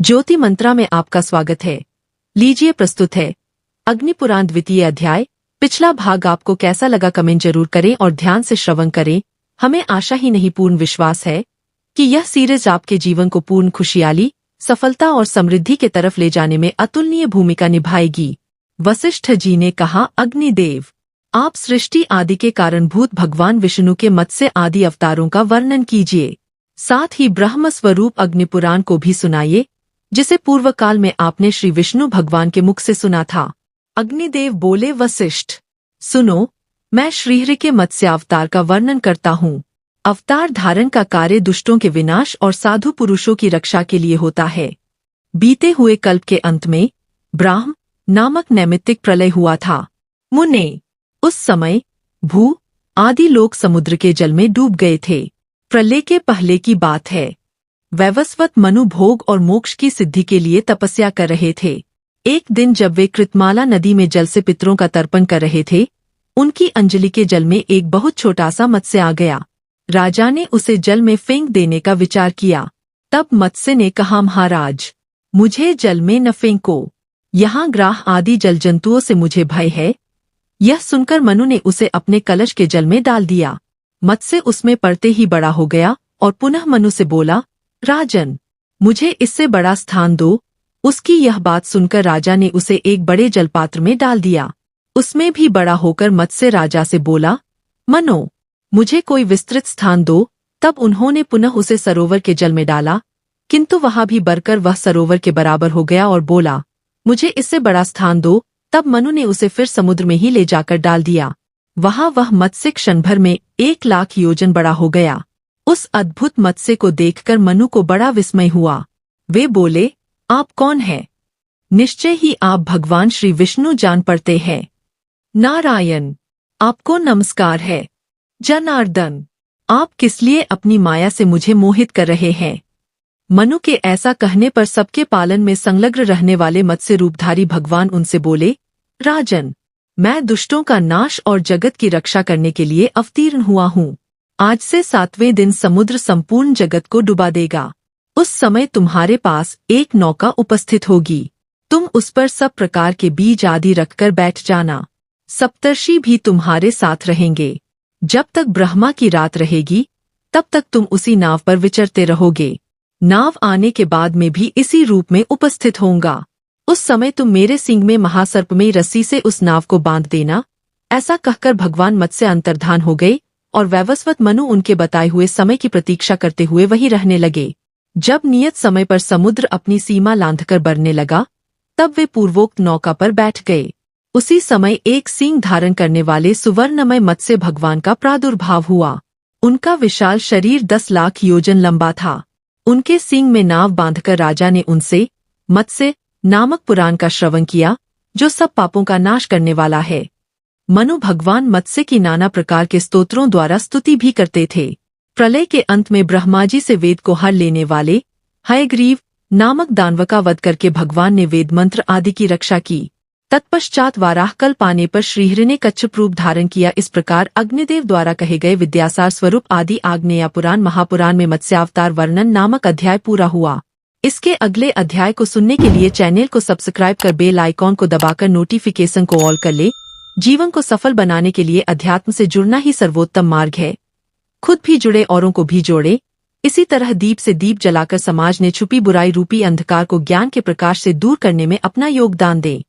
ज्योति मंत्रा में आपका स्वागत है। लीजिए प्रस्तुत है अग्निपुराण द्वितीय अध्याय। पिछला भाग आपको कैसा लगा कमेंट जरूर करें और ध्यान से श्रवण करें। हमें आशा ही नहीं पूर्ण विश्वास है कि यह सीरीज आपके जीवन को पूर्ण खुशहाली, सफलता और समृद्धि के तरफ ले जाने में अतुलनीय भूमिका निभाएगी। वशिष्ठ जी ने कहा, अग्निदेव, आप सृष्टि आदि के कारणभूत भगवान विष्णु के मत्स्य आदि अवतारों का वर्णन कीजिए। साथ ही ब्रह्म स्वरूप अग्निपुराण को भी सुनाइए, जिसे पूर्व काल में आपने श्री विष्णु भगवान के मुख से सुना था। अग्निदेव बोले, वशिष्ठ, सुनो, मैं श्रीहरि के मत्स्यावतार का वर्णन करता हूँ। अवतार धारण का कार्य दुष्टों के विनाश और साधु पुरुषों की रक्षा के लिए होता है। बीते हुए कल्प के अंत में ब्राह्म नामक नैमित्तिक प्रलय हुआ था। मुने, उस समय भू आदि लोग समुद्र के जल में डूब गए थे। प्रलय के पहले की बात है। वैवस्वत मनु भोग और मोक्ष की सिद्धि के लिए तपस्या कर रहे थे। एक दिन जब वे कृतमाला नदी में जल से पितरों का तर्पण कर रहे थे, उनकी अंजलि के जल में एक बहुत छोटा सा मत्स्य आ गया। राजा ने उसे जल में फेंक देने का विचार किया। तब मत्स्य ने कहा, महाराज, मुझे जल में न फेंको, यहाँ ग्राह आदि जल जंतुओं से मुझे भय है। यह सुनकर मनु ने उसे अपने कलश के जल में डाल दिया। मत्स्य उसमें पड़ते ही बड़ा हो गया और पुनः मनु से बोला, राजन, मुझे इससे बड़ा स्थान दो। उसकी यह बात सुनकर राजा ने उसे एक बड़े जलपात्र में डाल दिया। उसमें भी बड़ा होकर मत्स्य राजा से बोला, मनो, मुझे कोई विस्तृत स्थान दो। तब उन्होंने पुनः उसे सरोवर के जल में डाला, किंतु वहां भी बढ़कर वह सरोवर के बराबर हो गया और बोला, मुझे इससे बड़ा स्थान दो। तब मनु ने उसे फिर समुद्र में ही ले जाकर डाल दिया। वहां वह मत्स्य क्षण भर में 1,00,000 योजन बड़ा हो गया। उस अद्भुत मत्स्य को देखकर मनु को बड़ा विस्मय हुआ। वे बोले, आप कौन हैं? निश्चय ही आप भगवान श्री विष्णु जान पड़ते हैं। नारायण, आपको नमस्कार है। जनार्दन, आप किस लिए अपनी माया से मुझे मोहित कर रहे हैं? मनु के ऐसा कहने पर सबके पालन में संलग्न रहने वाले मत्स्य रूपधारी भगवान उनसे बोले, राजन, मैं दुष्टों का नाश और जगत की रक्षा करने के लिए अवतीर्ण हुआ हूँ। आज से 7वें दिन समुद्र संपूर्ण जगत को डुबा देगा। उस समय तुम्हारे पास एक नौका उपस्थित होगी। तुम उस पर सब प्रकार के बीज आदि रखकर बैठ जाना। सप्तर्षि भी तुम्हारे साथ रहेंगे। जब तक ब्रह्मा की रात रहेगी, तब तक तुम उसी नाव पर विचरते रहोगे। नाव आने के बाद में भी इसी रूप में उपस्थित होऊंगा। उस समय तुम मेरे सींग में महासर्प में रस्सी से उस नाव को बांध देना। ऐसा कहकर भगवान मत्स्य अंतर्धान हो गए और वैवस्वत मनु उनके बताए हुए समय की प्रतीक्षा करते हुए वहीं रहने लगे। जब नियत समय पर समुद्र अपनी सीमा लांघकर बढ़ने लगा, तब वे पूर्वोक्त नौका पर बैठ गए। उसी समय एक सींग धारण करने वाले सुवर्णमय मत्स्य भगवान का प्रादुर्भाव हुआ। उनका विशाल शरीर 10,00,000 योजन लंबा था। उनके सींग में नाव बांधकर राजा ने उनसे मत्स्य नामक पुराण का श्रवण किया, जो सब पापों का नाश करने वाला है। मनु भगवान मत्स्य की नाना प्रकार के स्तोत्रों द्वारा स्तुति भी करते थे। प्रलय के अंत में ब्रह्माजी से वेद को हर लेने वाले हयग्रीव नामक दानव का वध करके भगवान ने वेद मंत्र आदि की रक्षा की। तत्पश्चात वाराह कल्प आने पर श्रीहरि ने कच्छप रूप धारण किया। इस प्रकार अग्निदेव द्वारा कहे गए विद्यासार स्वरूप आदि आग्नेय पुराण महापुराण में मत्स्यावतार वर्णन नामक अध्याय पूरा हुआ। इसके अगले अध्याय को सुनने के लिए चैनल को सब्सक्राइब कर बेल आइकॉन को दबाकर नोटिफिकेशन को ऑल कर ले। जीवन को सफल बनाने के लिए अध्यात्म से जुड़ना ही सर्वोत्तम मार्ग है। खुद भी जुड़े, औरों को भी जोड़े। इसी तरह दीप से दीप जलाकर समाज ने छुपी बुराई रूपी अंधकार को ज्ञान के प्रकाश से दूर करने में अपना योगदान दें।